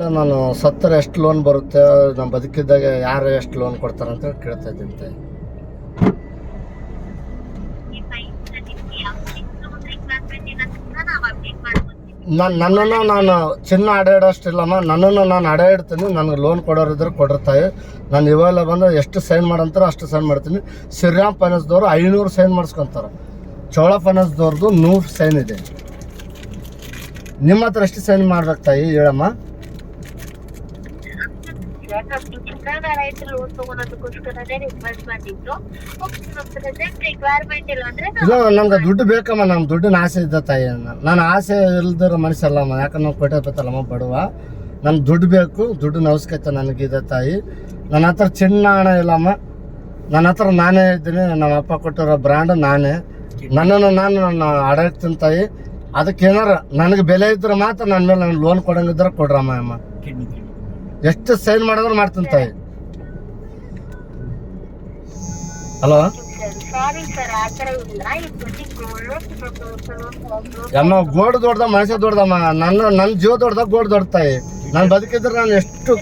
ನಾನು ಸತ್ತರ ಎಷ್ಟು ಲೋನ್ ಬರುತ್ತೆ, ನಮ್ಮ ಬದುಕಿದ್ದಾಗ ಯಾರು ಎಷ್ಟು ಲೋನ್ ಕೊಡ್ತಾರೆ ಅಂತ ಕೇಳ್ತಾ ಇದ್ದೀನಿ ತಾಯಿ. ನನ್ನನ್ನು ನಾನು ಚಿನ್ನ ಅಡ್ಯಾಡೋಷ್ಟಿಲ್ಲಮ್ಮ, ನನ್ನನ್ನು ನಾನು ಅಡ್ಯಾಡ್ತೀನಿ. ನನಗೆ ಲೋನ್ ಕೊಡೋರಿದ್ರೆ ಕೊಡಿರ್ತಾಯಿ. ನಾನು ಇವೆಲ್ಲ ಬಂದು ಎಷ್ಟು ಸೈನ್ ಮಾಡಂತಾರೆ ಅಷ್ಟು ಸೈನ್ ಮಾಡ್ತೀನಿ. ಶ್ರೀರಾಮ್ ಫೈನಾನ್ಸ್ದವರು 500 ಸೈನ್ ಮಾಡಿಸ್ಕೊತಾರೆ. ಚೋಳ ಫೈನಾನ್ಸ್ದವ್ರದ್ದು 100 ಸೈನ್ ಇದೆ. ನಿಮ್ಮ ಹತ್ರ ಎಷ್ಟು ಸೈನ್ ಮಾಡ್ಬೇಕು ತಾಯಿ ಹೇಳಮ್ಮ? ಇಲ್ಲ, ನಮ್ಗೆ ದುಡ್ಡು ಬೇಕಮ್ಮ. ನಮ್ಗೆ ದುಡ್ಡಿನ ಆಸೆ ಇದ್ದ ತಾಯಿ. ನಾನು ಆಸೆ ಇಲ್ದಿರೋ ಮನುಷ್ಯ ಅಲ್ಲಮ್ಮ. ಯಾಕಂದ್ರೆ ನಾವು ಕೊಟ್ಟಿರ್ತಲ್ಲಮ್ಮ ಬಡವ. ನಮ್ಗೆ ದುಡ್ಡು ಬೇಕು, ದುಡ್ಡಿನ ಅವಶ್ಯಕತೆ ನನಗಿದೆ ತಾಯಿ. ನನ್ನ ಹತ್ರ ಚಿನ್ನ ಹಣ ಇಲ್ಲಮ್ಮ. ನನ್ನ ಹತ್ರ ನಾನೇ ಇದ್ದೀನಿ. ನಮ್ಮ ಅಪ್ಪ ಕೊಟ್ಟಿರೋ ಬ್ರ್ಯಾಂಡ್ ನಾನೇ. ನನ್ನನ್ನು ನಾನು ಆಡಾಡ್ತೀನಿ ತಾಯಿ. ಅದಕ್ಕೆ ಏನಾರ ನನಗೆ ಬೆಲೆ ಇದ್ರೆ ಮಾತ್ರ ನನ್ನ ಮೇಲೆ ನಾನು ಲೋನ್ ಕೊಡಂಗಿದ್ರೆ ಕೊಡ್ರಮ್ಮ ಅಮ್ಮ. ಎಷ್ಟು ಸೈನ್ ಮಾಡಿದ್ರೆ ಮಾಡ್ತೀನಿ ತಾಯಿ. ಹಲೋ ಅಮ್ಮ, ಗೋಲ್ಡ್ ದೊಡ್ಡದ ಮನುಷ್ಯ ದೊಡ್ಡದಮ್ಮ. ನನ್ನ ಜೀವ ದೊಡ್ಡದಾಗ ಗೋಲ್ಡ್ ದೊಡ್ಡ ತಾಯಿ. ನಾನು ಬದುಕಿದ್ರೆ ನಾನು ಎಷ್ಟು